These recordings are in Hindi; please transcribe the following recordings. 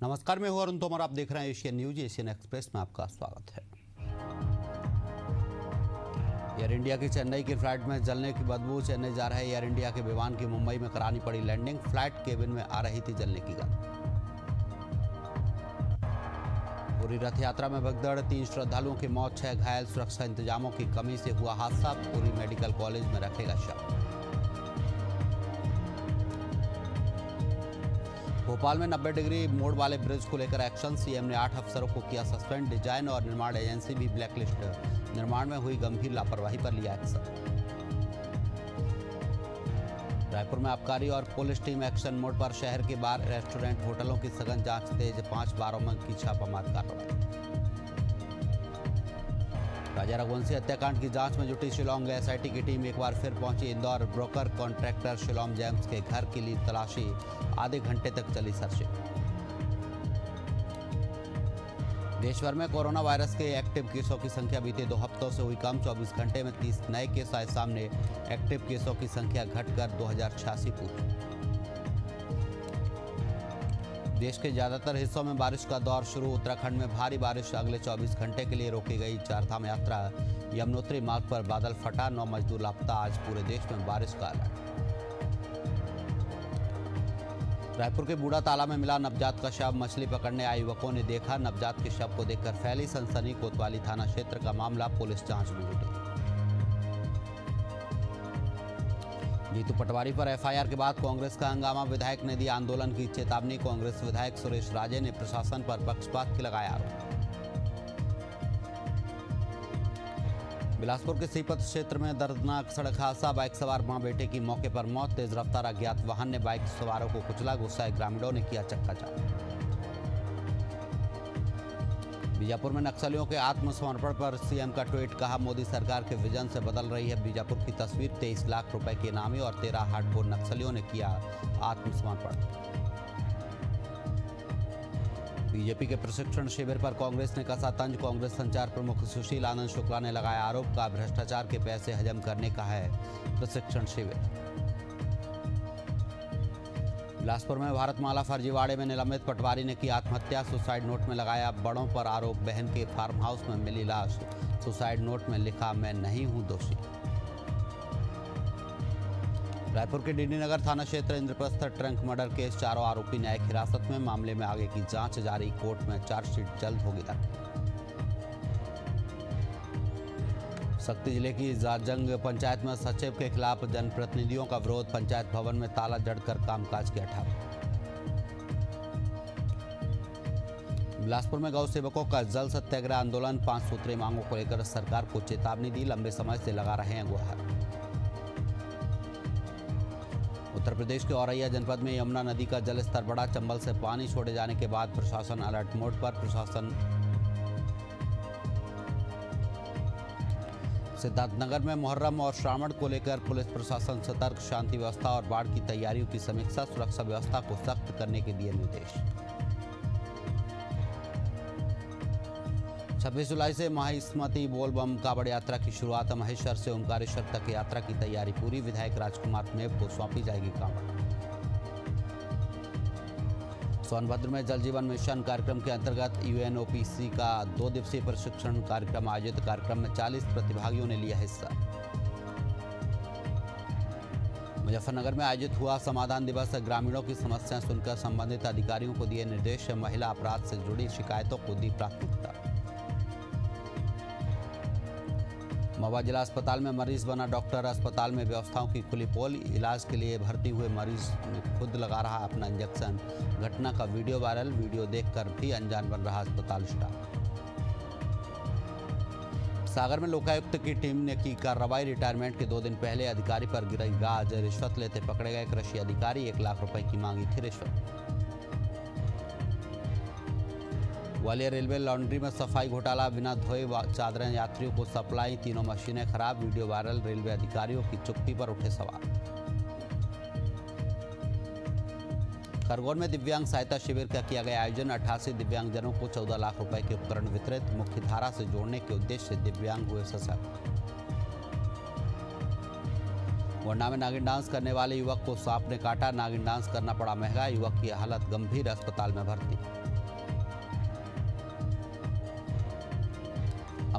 नमस्कार, मैं हूं अरुण तोमर। आप देख रहे हैं एशियन न्यूज। एशियन एक्सप्रेस में आपका स्वागत है। एयर इंडिया की चेन्नई की फ्लाइट में जलने की बदबू। चेन्नई जा रहे एयर इंडिया के विमान की मुंबई में करानी पड़ी लैंडिंग। फ्लाइट केबिन में आ रही थी जलने की गंध। पूरी रथ यात्रा में भगदड़, 3 श्रद्धालुओं की मौत, 6 घायल। सुरक्षा इंतजामों की कमी से हुआ हादसा। पूरी मेडिकल कॉलेज में रखेगा शव। भोपाल में 90 डिग्री मोड़ वाले ब्रिज को लेकर एक्शन। सीएम ने 8 अफसरों को किया सस्पेंड। डिजाइन और निर्माण एजेंसी भी ब्लैकलिस्ट। निर्माण में हुई गंभीर लापरवाही पर लिया एक्शन। रायपुर में आबकारी और पुलिस टीम एक्शन मोड पर। शहर के बार, रेस्टोरेंट, होटलों की सघन जांच तेज। 5 बारों में की छापामार कार्रवाई। राजा रघुवंशी हत्याकांड की जांच में जुटी शिलोंग एसआईटी की टीम एक बार फिर पहुंची Indore. Broker contractor Shillong James के घर के लिए तलाशी। आधे घंटे तक चली सर्चिंग। देश भर में कोरोना वायरस के एक्टिव केसों की संख्या बीते 2 हफ्तों से हुई कम। 24 घंटे में 30 नए केस आए सामने। एक्टिव केसों की संख्या घटकर 2086 पहुंची। देश के ज्यादातर हिस्सों में बारिश का दौर शुरू। उत्तराखंड में भारी बारिश। अगले 24 घंटे के लिए रोकी गई चारधाम यात्रा। यमुनोत्री मार्ग पर बादल फटा। 9 मजदूर लापता। आज पूरे देश में बारिश का अलर्ट। रायपुर के बूढ़ा तालाब में मिला नवजात का शव। मछली पकड़ने आए युवकों ने देखा। नवजात के शव को देखकर फैली सनसनी। कोतवाली थाना क्षेत्र का मामला। पुलिस जांच में जुटी। जीतू पटवारी पर एफआईआर के बाद कांग्रेस का हंगामा। विधायक ने दी आंदोलन की चेतावनी। कांग्रेस विधायक सुरेश राजे ने प्रशासन पर पक्षपात के लगाया आरोप। बिलासपुर के सीपत क्षेत्र में दर्दनाक सड़क हादसा। बाइक सवार मां बेटे की मौके पर मौत। तेज रफ्तार अज्ञात वाहन ने बाइक सवारों को कुचला। गुस्साए ग्रामीणों ने किया चक्काजाम। बीजापुर में नक्सलियों के आत्मसमर्पण पर सीएम का ट्वीट। कहा, मोदी सरकार के विजन से बदल रही है बीजापुर की तस्वीर। 23 लाख रुपए के इनामी और 13 हार्डकोर नक्सलियों ने किया आत्मसमर्पण। बीजेपी के प्रशिक्षण शिविर पर कांग्रेस ने कसा तंज। कांग्रेस संचार प्रमुख सुशील आनंद शुक्ला ने लगाया आरोप। का भ्रष्टाचार के पैसे हजम करने का है प्रशिक्षण शिविर। बिलासपुर में भारतमाला फर्जीवाड़े में निलंबित पटवारी ने की आत्महत्या। सुसाइड नोट में लगाया बड़ों पर आरोप। बहन के फार्म हाउस में मिली लाश। सुसाइड नोट में लिखा, मैं नहीं हूं दोषी। रायपुर के डीडी नगर थाना क्षेत्र इंद्रप्रस्थ ट्रंक मर्डर केस। 4 आरोपी न्यायिक हिरासत में। मामले में आगे की जांच जारी। कोर्ट में चार्जशीट जल्द होगी दाखिल। शक्ति जिले की जाजंग पंचायत में सचिव के खिलाफ जनप्रतिनिधियों का विरोध। पंचायत भवन में ताला जड़कर कामकाज किया ठप। बिलासपुर में गौ सेवकों का जल सत्याग्रह आंदोलन। 5 सूत्रीय मांगों को लेकर सरकार को चेतावनी दी। लंबे समय से लगा रहे हैं गुहार। उत्तर प्रदेश के औरैया जनपद में यमुना नदी का जलस्तर बढ़ा। चंबल से पानी छोड़े जाने के बाद प्रशासन अलर्ट मोड पर। प्रशासन सिद्धार्थनगर में मुहर्रम और श्रावण को लेकर पुलिस प्रशासन सतर्क। शांति व्यवस्था और बाढ़ की तैयारियों की समीक्षा। सुरक्षा व्यवस्था को सख्त करने के दिए निर्देश। 26 जुलाई से महास्मृति बोलबम कावड़ यात्रा की शुरुआत। महेश्वर से ओमकारेश्वर तक यात्रा की तैयारी पूरी। विधायक राजकुमार मेव को सौंपी जाएगी कावड़। सोनभद्र में जल जीवन मिशन कार्यक्रम के अंतर्गत यूएनओपीसी का 2 दिवसीय प्रशिक्षण कार्यक्रम आयोजित। कार्यक्रम में 40 प्रतिभागियों ने लिया हिस्सा। मुजफ्फरनगर में आयोजित हुआ समाधान दिवस। ग्रामीणों की समस्याएं सुनकर संबंधित अधिकारियों को दिए निर्देश। महिला अपराध से जुड़ी शिकायतों को दी प्राथमिकता। महुआ जिला अस्पताल में मरीज बना डॉक्टर। अस्पताल में व्यवस्थाओं की खुली पोल। इलाज के लिए भर्ती हुए मरीज ने खुद लगा रहा अपना इंजेक्शन। घटना का वीडियो वायरल। वीडियो देखकर भी अनजान बन रहा अस्पताल स्टाफ। सागर में लोकायुक्त की टीम ने की कार्रवाई। रिटायरमेंट के 2 दिन पहले अधिकारी पर गिरी गाज। रिश्वत लेते पकड़े गए कृषि अधिकारी। 1 लाख रुपए की मांगी थी रिश्वत। ग्वालियर रेलवे लॉन्ड्री में सफाई घोटाला। बिना धोए चादरें यात्रियों को सप्लाई। 3 मशीनें खराब। Video viral. रेलवे अधिकारियों की चुप्पी पर उठे सवाल। खरगोन में दिव्यांग सहायता शिविर का किया गया आयोजन। 88 दिव्यांगजनों को 14 लाख रुपए के उपकरण वितरित। मुख्य धारा से जोड़ने के उद्देश्य से दिव्यांग हुए सशक्त। गोंडा में नागिन डांस करने वाले युवक को सांप ने काटा। नागिन डांस करना पड़ा महंगा। युवक की हालत गंभीर। अस्पताल में भर्ती।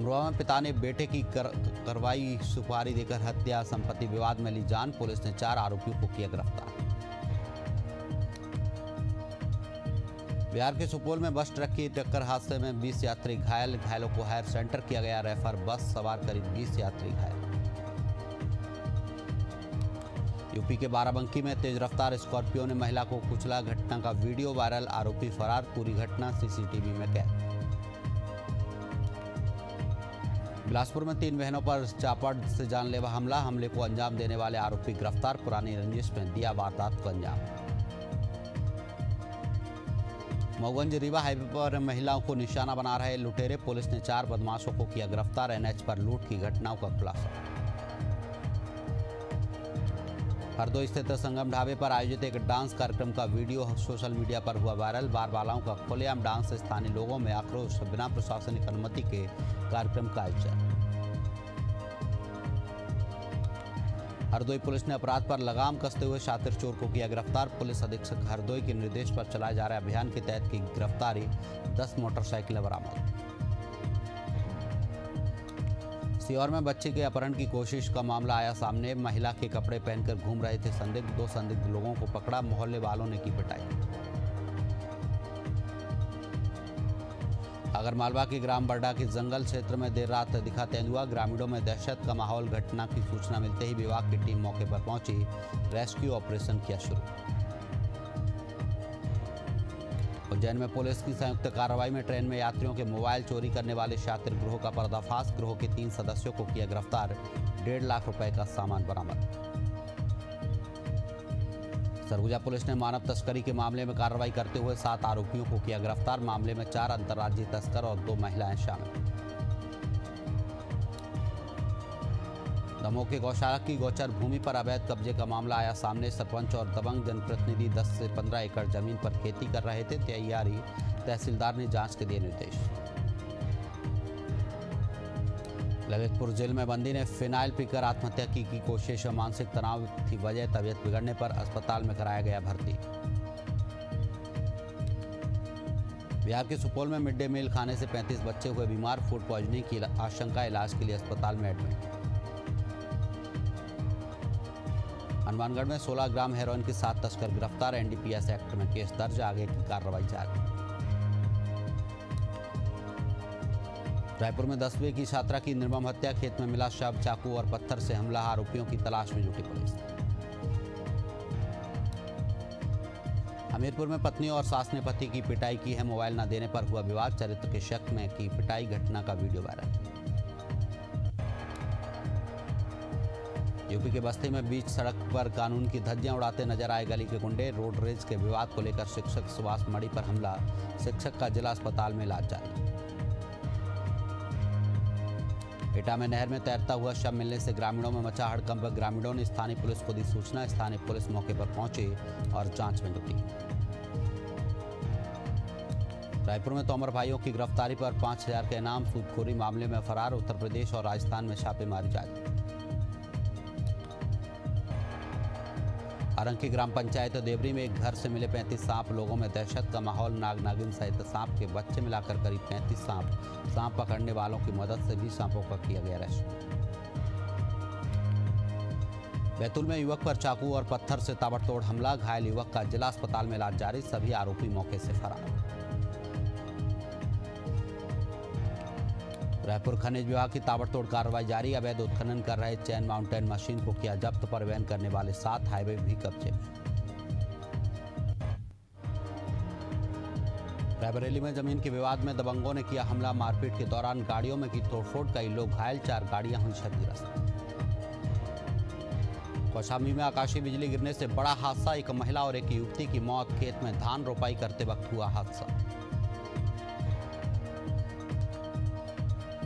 अमरोहा में पिता ने बेटे की करवाई सुपारी देकर हत्या, संपत्ति विवाद में ली जान, पुलिस ने 4 आरोपियों को किया गिरफ्तार। बिहार के सुपौल में बस ट्रक की टक्कर हादसे में 20 यात्री घायल, घायलों को हायर सेंटर किया गया रेफर, बस सवार करीब 20 यात्री घायल। यूपी के बाराबंकी में तेज रफ्तार स्कॉर्पियो ने महिला को कुचला, घटना का वीडियो वायरल, आरोपी फरार, पूरी घटना सीसीटीवी में कैद। बिलासपुर में 3 बहनों पर चापड़ से जानलेवा हमला, हमले को अंजाम देने वाले आरोपी गिरफ्तार, पुरानी रंजिश में दिया वारदात को अंजाम। मऊगंज रीवा हाईवे पर महिलाओं को निशाना बना रहे लुटेरे, पुलिस ने 4 बदमाशों को किया गिरफ्तार, एनएच पर लूट की घटनाओं का खुलासा। हरदोई स्थित संगम ढाबे पर आयोजित एक डांस कार्यक्रम का वीडियो सोशल मीडिया पर हुआ वायरल, बार बालाओं का खुलेआम डांस से स्थानीय लोगों में आक्रोश, बिना प्रशासनिक अनुमति के कार्यक्रम का आयोजन। हरदोई पुलिस ने अपराध पर लगाम कसते हुए शातिर चोर को किया गिरफ्तार, पुलिस अधीक्षक हरदोई के निर्देश पर चलाए जा रहे अभियान के तहत की गिरफ्तारी, 10 मोटरसाइकिलें बरामद। सीहोर में बच्चे के अपहरण की कोशिश का मामला आया सामने, महिला के कपड़े पहनकर घूम रहे थे संदिग्ध, 2 संदिग्ध लोगों को पकड़ा, मोहल्ले वालों ने की पिटाई। आगरमालवा के ग्राम बरडा के जंगल क्षेत्र में देर रात दिखा तेंदुआ, ग्रामीणों में दहशत का माहौल, घटना की सूचना मिलते ही विभाग की टीम मौके पर पहुंची, रेस्क्यू ऑपरेशन किया शुरू। उज्जैन में पुलिस की संयुक्त कार्रवाई में ट्रेन में यात्रियों के मोबाइल चोरी करने वाले शातिर गिरोह का पर्दाफाश, गिरोह के 3 सदस्यों को किया गिरफ्तार, 1.5 लाख रुपए का सामान बरामद। सरगुजा पुलिस ने मानव तस्करी के मामले में कार्रवाई करते हुए 7 आरोपियों को किया गिरफ्तार, मामले में 4 अंतर्राज्यीय तस्कर और 2 महिलाएं शामिल। दमोह के गौशाला की गोचर भूमि पर अवैध कब्जे का मामला आया सामने, सरपंच और दबंग जनप्रतिनिधि 10 से 15 एकड़ जमीन पर खेती कर रहे थे, तैयारी तहसीलदार ने जांच के दिए निर्देश। ललितपुर जेल में बंदी ने फिनाइल पीकर आत्महत्या की कोशिश, मानसिक तनाव थी वजह, तबीयत बिगड़ने पर अस्पताल में कराया गया भर्ती। बिहार के सुपौल में मिड डे मील खाने से 35 बच्चे हुए बीमार, फूड पॉइजनिंग की आशंका, इलाज के लिए अस्पताल में एडमिट। हनुमानगढ़ में 16 ग्राम हेरोइन के 7 तस्कर गिरफ्तार, एनडीपीएस एक्ट में केस दर्ज, आगे की कार्रवाई जारी। रायपुर में 10वीं की छात्रा की निर्मम हत्या, खेत में मिला शव, चाकू और पत्थर से हमला, आरोपियों की तलाश में जुटी पुलिस। हमीरपुर में पत्नी और सास ने पति की पिटाई की है, मोबाइल न देने पर हुआ विवाद, चरित्र के शक में की पिटाई, घटना का वीडियो वायरल। यूपी के बस्ती में बीच सड़क पर कानून की धज्जियां उड़ाते नजर आए गली के गुंडे, रोड रेज के विवाद को लेकर शिक्षक सुभाष मणि पर हमला, शिक्षक का जिला अस्पताल में इलाज जारी। एटा में नहर में तैरता हुआ शव मिलने से ग्रामीणों में मचा हड़कंप, ग्रामीणों ने स्थानीय पुलिस को दी सूचना, स्थानीय पुलिस मौके पर पहुंची और जांच में जुटी। रायपुर में तोमर भाइयों की गिरफ्तारी पर 5000 के इनाम, सूदखोरी मामले में फरार, उत्तर प्रदेश और राजस्थान में छापेमारी जारी। आरंग की ग्राम पंचायत देवरी में एक घर से मिले 35 सांप, लोगों में दहशत का माहौल, नाग नागिन सहित सांप के बच्चे मिलाकर करीब 35 सांप पकड़ने वालों की मदद से भी सांपों का किया गया रेस्क्यू। बैतूल में युवक पर चाकू और पत्थर से ताबड़तोड़ हमला, घायल युवक का जिला अस्पताल में इलाज जारी, सभी आरोपी मौके से फरार। रायपुर खनिज विभाग की ताबड़तोड़ कार्रवाई जारी, अवैध उत्खनन कर रहे चैन माउंटेन मशीन को किया जब्त, परिवहन करने वाले 7 हाईवे भी कब्जे में। रायबरेली में जमीन के विवाद में दबंगों ने किया हमला, मारपीट के दौरान गाड़ियों में की तोड़फोड़, कई लोग घायल, 4 गाड़ियां हुई क्षतिग्रस्त। कौशाम्बी में आकाशीय बिजली गिरने से बड़ा हादसा, एक महिला और एक युवती की मौत, खेत में धान रोपाई करते वक्त हुआ हादसा।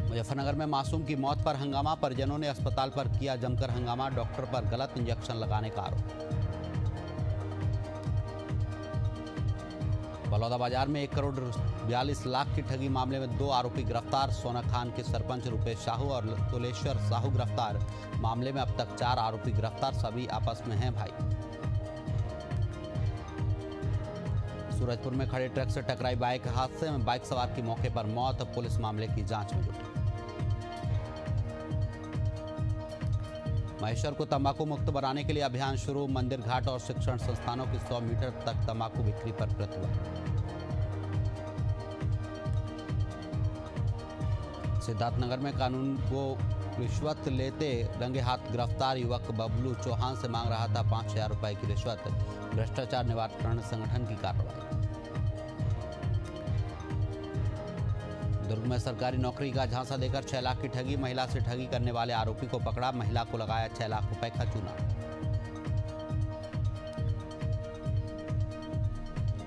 मुजफ्फरनगर में मासूम की मौत पर हंगामा, परिजनों ने अस्पताल पर किया जमकर हंगामा, डॉक्टर पर गलत इंजेक्शन लगाने का आरोप। बलौदाबाजार में 1 करोड़ 42 लाख की ठगी मामले में 2 आरोपी गिरफ्तार, सोना खान के सरपंच रुपेश साहू और तुलेश्वर साहू गिरफ्तार, मामले में अब तक 4 आरोपी गिरफ्तार, सभी आपस में हैं भाई। सूरजपुर में खड़े ट्रक से टकराई बाइक, हादसे में बाइक सवार की मौके पर मौत, पुलिस मामले की जांच में जुटी। महेश्वर को तंबाकू मुक्त बनाने के लिए अभियान शुरू। मंदिर घाट और शिक्षण संस्थानों की 100 मीटर तक तंबाकू बिक्री पर प्रतिबंध। सिद्धार्थनगर में कानून को रिश्वत लेते रंगे हाथ गिरफ्तार युवक बबलू चौहान से मांग रहा था 5,000 रुपए की रिश्वत। भ्रष्टाचार निवारण संगठन की कार्रवाई। दुर्ग में सरकारी नौकरी का झांसा देकर 6 लाख की ठगी। महिला से ठगी करने वाले आरोपी को पकड़ा। महिला को लगाया 6 लाख रुपए का चूना।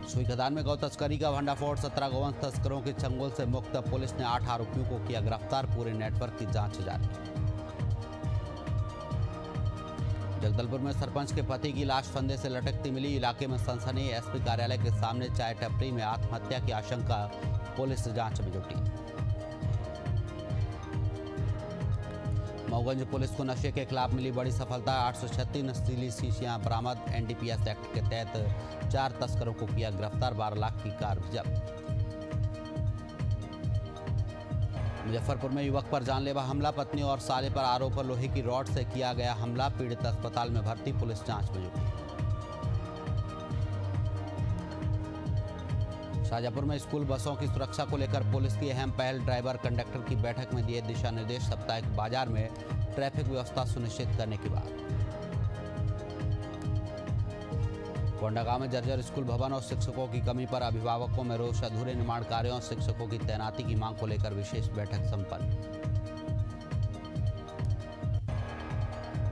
सुई खदान में गौ तस्करी का भंडाफोड़। 17 गौवंश तस्करों के चंगुल से मुक्त। पुलिस ने 8 आरोपियों को किया गिरफ्तार। पूरे नेटवर्क की जांच जारी। जगदलपुर में सरपंच के पति की लाश फंदे से लटकती मिली। इलाके में सनसनी। एसपी कार्यालय के सामने चाय टपरी में आत्महत्या की आशंका। पुलिस जांच में जुटी। मऊगंज पुलिस को नशे के खिलाफ मिली बड़ी सफलता। 836 नशीली शीशियां बरामद। एनडीपीएस एक्ट के तहत 4 तस्करों को किया गिरफ्तार। 12 लाख की कार जब्त। मुजफ्फरपुर में युवक पर जानलेवा हमला। पत्नी और साले पर आरोप। लोहे की रॉड से किया गया हमला। पीड़ित अस्पताल में भर्ती। पुलिस जांच में जुटी। शाहजहांपुर में स्कूल बसों की सुरक्षा को लेकर पुलिस की अहम पहल। ड्राइवर कंडक्टर की बैठक में दिए दिशा निर्देश। साप्ताहिक बाजार में ट्रैफिक व्यवस्था सुनिश्चित करने की बात। कोंडागांव में जर्जर स्कूल भवन और शिक्षकों की कमी पर अभिभावकों में रोष। अधूरे निर्माण कार्यों और शिक्षकों की तैनाती की मांग को लेकर विशेष बैठक संपन्न।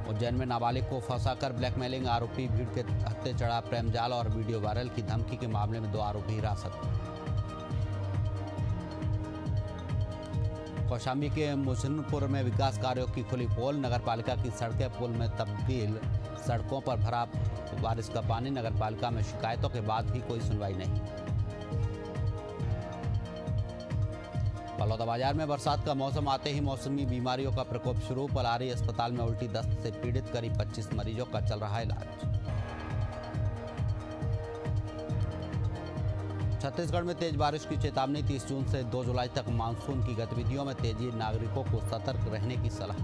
उज्जैन में नाबालिग को फंसाकर ब्लैकमेलिंग। आरोपी भीड़ के हत्थे चढ़ा। प्रेम जाल और वीडियो वायरल की धमकी के मामले में 2 आरोपी हिरासत में। कौशाम्बी के मुजफ्फरपुर में विकास कार्यों की खुली पोल। नगरपालिका की सड़कें पुल में तब्दील। सड़कों पर भरा बारिश का पानी। नगरपालिका में शिकायतों के बाद भी कोई सुनवाई नहीं। बलौदाबाजार में बरसात का मौसम आते ही मौसमी बीमारियों का प्रकोप शुरू। पलारी अस्पताल में उल्टी दस्त से पीड़ित करीब 25 मरीजों का चल रहा इलाज। छत्तीसगढ़ में तेज बारिश की चेतावनी। 30 जून से 2 जुलाई तक मानसून की गतिविधियों में तेजी। नागरिकों को सतर्क रहने की सलाह।